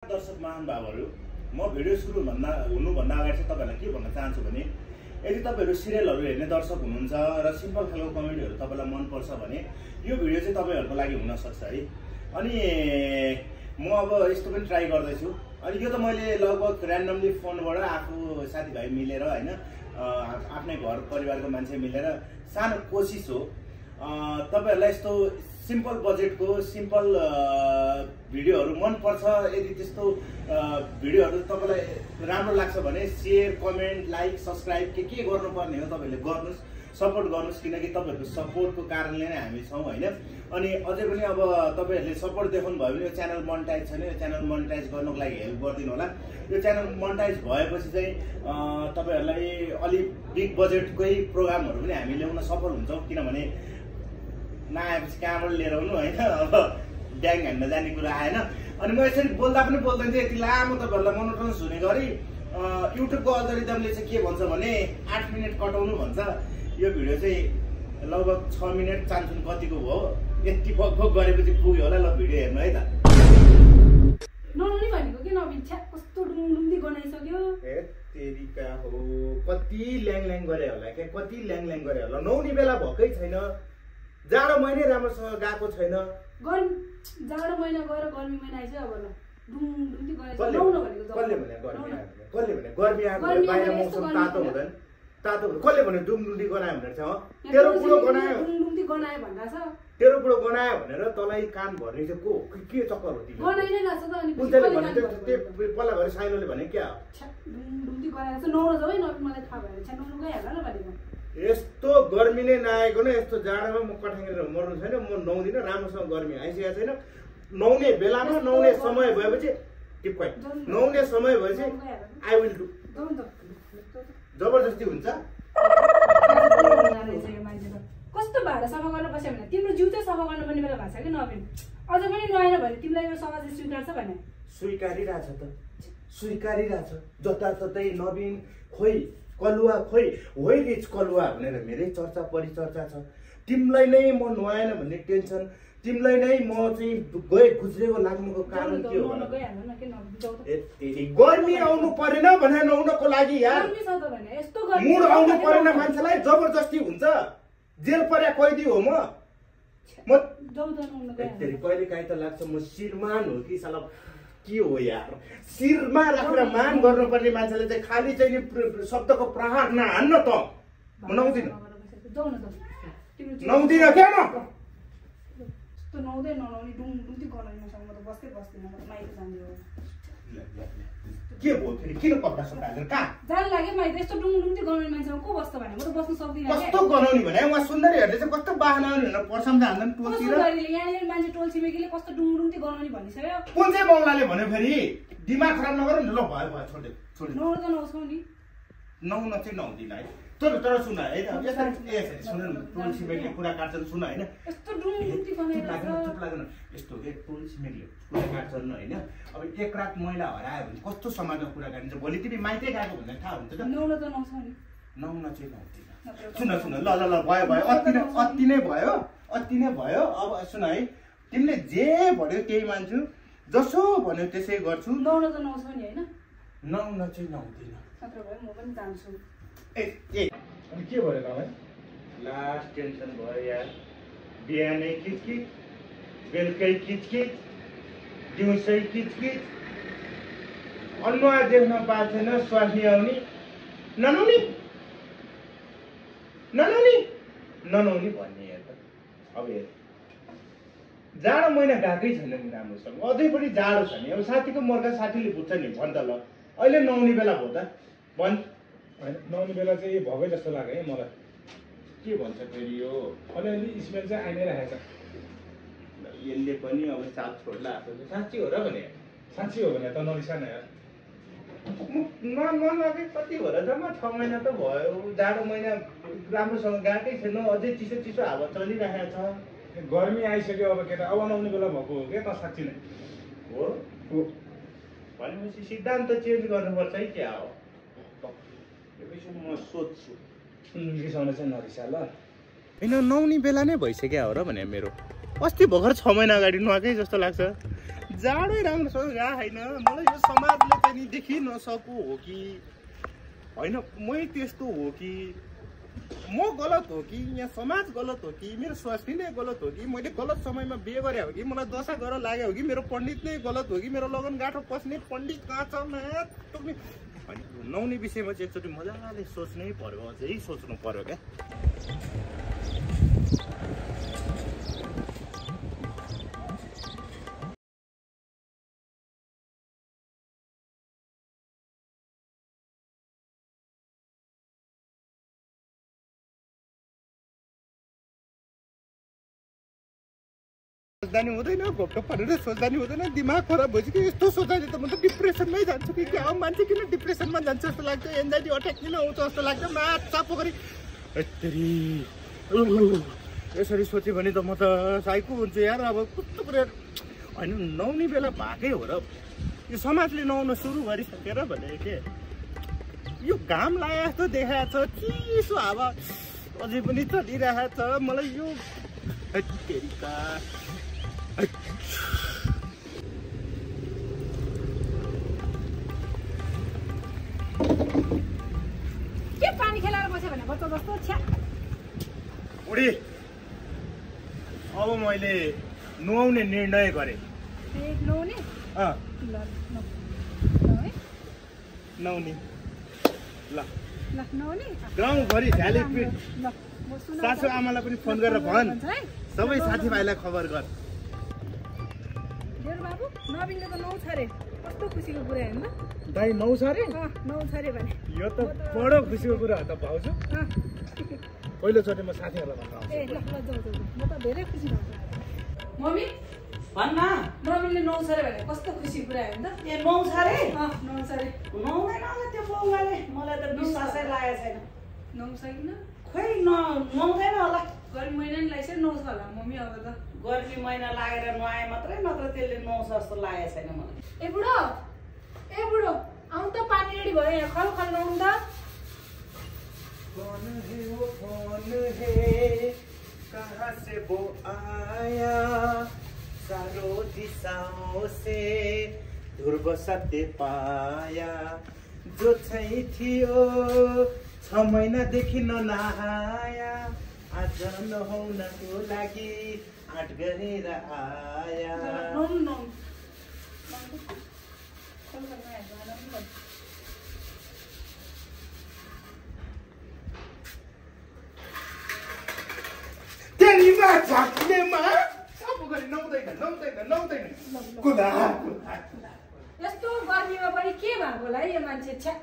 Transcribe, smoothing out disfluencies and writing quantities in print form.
दर्शक महानुभावहरू म भिडियो सुरु हुनुभन्दा अगाडि चाहिँ तपाईहरुलाई के भन्न चाहन्छु भने यदि तपाईहरु सिरियलहरु हेर्ने दर्शक हुनुहुन्छ र सिम्पल खालको कमेडीहरु तपाईलाई मन पर्छ भने यो भिडियो चाहिँ तपाईहरुको लागि हुन सक्छ है। अनि म अब यस्तो पनि ट्राई गर्दै छु। अनि यो त मैले लगभग र्यान्डमली फोनबाट आफू साथीभाइ मिलेर हैन आफ्नै घर परिवारको मान्छे मिलेर सानो कोशिश हो। तपाईहरुलाई यस्तो सिम्पल बजेटको सिम्पल भिडियोहरु मन पर्छ, यदि त्यस्तो भिडियोहरु तपाईलाई राम्रो लाग्छ भने शेयर, कमेन्ट, लाइक, सब्स्क्राइब के गर्नुपर्ने हो तपाईहरुले गर्नुस्, सपोर्ट गर्नुस्, किनकि तपाईहरुको सपोर्टको कारणले नै हामी छौं हैन। अनि अझै पनि अब तपाईहरुले सपोर्ट देखाउनु भयो भने यो च्यानल मोनेटाइज छैन, यो च्यानल मोनेटाइज गर्नको लागि हेल्प गरिदिनु होला। यो च्यानल मोनेटाइज भएपछि चाहिँ तपाईहरुलाई अलि बिग बजेटकै प्रोग्रामहरु पनि हामी ल्याउन सफल हुन्छौं, किनभने नआएपछि कहाँबाट लिएर आउनु हैन, अब ड्याङ हान्न जाने कुरा आएन। अनि म यसरी बोल्दा पनि बोल्दैन थिएँ, यति लामो तपाईहरुलाई मोनोटोनस हुने गरी युट्युबको अल्गोरिदमले चाहिँ के भन्छ भने 8 मिनेट कटाउनु भन्छ। यो भिडियो चाहिँ लगभग 6 मिनेट चान्चुन कतिको हो, यति बकबक गरेपछि पुग्यो होला। ल भिडियो हेर्नु है त। नौनी भनेको के नबिच्छा कस्तो डुङडुङदी गनाइसक्यो। ए तेरीका हो, कति ल्याङ गरे होला के, कति ल्याङ गरे होला। नौनी बेला भकै छैन, जाडो महिना राम्रोसँग गएको छैन। जाडो महिना गएर गर्मी महिना आइछ अब ल डुङडुङदी गनाइछ। नौन भनेको कसले भने गर्मी आयो, कसले भने गर्मी आयो, बाहिर मौसम तातो हुँदैन, तातो कसले भने डुङडुङदी गनायो भनेर छ। तेरो बुढो गनायो, डुङडुङदी गनायो भन्दा छ। तेरो बुढो गनायो भनेर तँलाई कान भर्ने चाहिँ को के चक्कर हो तिम्रो? गनाइ नै रहेछ त। अनि कुनले भने त्यो पल्ला भएर साइलोले भने क्या डुङडुङदी गनाइछ। नौन जाऊ है, नबी मलाई थाहा भएन छ। नौन गइहाल्ला न भनेको। यस्तो गर्मी नै नआएको न, यस्तो जाडोमा म कठाङ्गेर मर्नु छैन। म नुहाउँदिन, राम्रोसँग गर्मी आइसकेको छैन। नुहाउने बेलामा नुहाउने समय भएपछि टिप क्वाइट, नुहाउने समय भएपछि आई विल डु। जबरजस्ती हुन्छ। कस्तो भाडा सफा गर्न बस्यो भने तिम्रो जिउ चाहिँ सफा गर्नुपर्ने बेला भएको छ कि नबिन। अझ पनि नुहाएन भने तिमीलाई यो समाजले स्वीकार्छ भने? स्वीकारिरहेछ त, स्वीकारिरहेछ। जताततै नबिन खोइ कलुवा, खोइ होइ रिच कलुवा भनेर मेरै चर्चा परिचर्चा छ। तिमीलाई नै म नुहाएन भन्ने टेन्सन, तिमीलाई नै म चाहिँ गए गुज्रेको लाग्नुको कारण के हो? गर्मी आउनु परेन भने नुहाउनको लागि यार, मुड आउनु परेन मान्छेलाई, जबरजस्ती हुन्छ। जेल पर्या कैदी हो म कहिले काहीँ त लाग्छ म श्रीमान हो कि साला के हो यार। शिरमा राखेर मान गर्नुपर्ने मान्छेले चाहिँ खालि चाहिँ शब्दको प्रहार नहान्न त। म नुहाउँदिन, नुहाउँदिन क्या म। यस्तो नुहाउँदै ननुहाउने डुङडुङदी गनाइनसँग म त बस्दै बस्दिनँ, म त माइत जान्दियो। के भयो फेरि? किन कपडा सपडा हालेर कहाँ जान लाग्यो? माइत यस्तो डुङडुङदी गनाउने मान्छेसँग को बस्छ भने म त बस्न सक्दिनँ। कस्तो गनाउने भने उहाँ सुन्दरीहरूले चाहिँ कस्तो बाहना भनेर पर्साउँदा हाल्दैन टोलतिर। यहाँनिर मान्छे टोल छिमेकीले कस्तो डुङडुङदी गनाउने भनिसक्यो। कुन चाहिँ बौलाले भन्यो फेरि? दिमाग खराब नगरौँ न। ल भयो छोड्दै छोड्दै। नुहाउन त नआउँछौ नि। नुहाउन चाहिँ नुहाउँदिन है। तर सुन है त, यसरी सुन न, टोल छिमेकीले कुरा काट्छन् सुन होइन। यस्तो डुङडुङदी गनाइरहेछ। चुप लाग्दैन यस्तो के टोल छिमेकीले कुरा काट्छन् होइन। अब एक रात मैला हरायो भने कस्तो समाजमा कुरा काटिन्छ। भोलि तिमी माइतै गएको भनेर थाहा हुन्छ त। नुहाउन त नआउँछौ नि। नुहाउन चाहिँ नुहाउँदिन। सुन ल ल ल भयो अति नै भयो, अति नै भयो। अब सुन है, तिमीले जे भन्यो त्यही मान्छु, जसो भन्यो त्यसै गर्छु। नुहाउन त नआउँछौ नि होइन? नुहाउन चाहिँ नुहाउँदिन। नत्र भए म पनि जान्छु। अनि के भयो तपाईँ? लास्ट टेन्सन भयो यार। बिहानै किचकिच, बेलुकै किचकिच, दिउँसै किचकिच, अनुहार देख्न पाएको छैन, स्वास्नी आउने, ननुहाउने ननुहाउने भन्ने हेर त। अब हेर जाडो महिना गएकै छैन नि राम्रोसँग, अझै पनि जाडो छ नि। अब साथीको मर्का साथीले बुझ्छ नि, भन् त ल। अहिले नुहाउने बेला भयो त भन्। होइन नुहाउने बेला चाहिँ भएकै जस्तो लाग्यो है मलाई। के भन्छ फेरि यो? अलिअलि स्मेल चाहिँ आइ नै राखेको छ। यसले पनि अब साथ छोड्ला आएको छ। साँच्ची हो र भने? साँच्ची हो भने त नरिसान यार। नलगे कति हो र जम्मा 6 महिना त भयो। जाडो महिना राम्रोसँग गएकै छैन, अझै चिसो चिसो हावा चलिरहेको छ। गर्मी आइसक्यो अब केटा, अब नुहाउने बेला भएको हो क्या त? साँच्ची नै हो भनेपछि सिद्धान्त चेन्ज गर्नुपर्छ है क्या हो? म सोध्छु। रिसाउने चाहिँ नरिसा ल। होइन नुहाउने बेला नै भइसक्यो हो र भने मेरो। अस्ति भर्खर 6 महिना अगाडि नुहाएकै जस्तो लाग्छ। जाडै राम्रो छ होइन मलाई यो समाजले चाहिँ नि देखि नसकु हो कि होइन मै त्यस्तो हो कि म गलत हो कि यहाँ समाज गलत हो कि मेरो स्वास्नी नै गलत हो कि मैले गलत समयमा बिहे गरे हो कि मलाई दशा गरेर लाग्यो हो कि मेरो पण्डित नै गलत हो कि मेरो लगन गाँठो पस्ने पण्डित कहाँ छ होइन नहुने विषयमा चाहिँ एकचोटि मजाले सोच्नै पर्यो अझै सोच्नु पर्यो क्या सोच्दा हुँदैन घोप्टो परेर सोच्दा हुँदैन दिमाग खराब भइसक्यो यस्तो सोच्दाखेरि त म त डिप्रेसनमै जान्छु कि क्या मान्छे किन डिप्रेसनमा जान्छ जस्तो लाग्छ एन्जाइटी अट्याक किन आउँछ जस्तो लाग्छ माछा पोखरी यसरी सोच्यो भने त म त साइको हुन्छु यार अब कस्तो कुरा होइन नहुने बेला भएकै हो र यो समाजले नआउन सुरु गरिसकेर भने के यो घाम लागे जस्तो देखाएको छ चिसो हावा अझै पनि चलिरहेको छ मलाई यो के पानी खेलाएर बस्यो भने बच्चा जस्तो छ्या बुढी अब मैले नुहाउने निर्णय गरेँ नुहाउने नुहाउने ल नुहाउने गाउँभरि झ्याले पिट सासु आमालाई पनि फोन गरेर भन् सबै साथीभाइलाई खबर गर बाबु नबिनले त नौ छ अरे कस्तो खुसीको कुरा हेर्नु दाइ 9 छ अरे नौ छ अरे भने यो त बडो खुसीको कुरा हो त भाउजू पहिलोचोटि म साथीहरूलाई भन्नु आउँछु ए ल जाऊ म त धेरै खुसी भएको मम्मी भन्न नबिनले नौ छ अरे भने कस्तो खुसीको कुरा हेर्नु त ए नौ छ अरे नौ छ अरे नुहाउँदैन होला त्यो बाउले मलाई त विश्वासै लागेको छैन नौ छ किन खोइ नुहाउँदैन होला गर्मी महिना नि लाग्छ नौ छ होला मम्मी अब त गर्मी महिना लागेर नुहाए मात्रै नत्र त्यसले नुहाउँछ जस्तो लागेको छैन मलाई ए बुढो आउनु त पानी रेडी भयो यहाँ खल खल नुहाउनु त कौन है वो कौन है कहाँ से वो आया चारों दिशाओं से ध्रुव सत्य पाया जो चाहिँ थियो 6 महिनादेखि ननहाया आज नहुनको लागि आँट गरेर आया तेरीमा झाक्नेमा सब गरी नुहाउँदैन कुदा यस्तो गर्मीमा पनि के भएको होला है यो मान्छे छ्या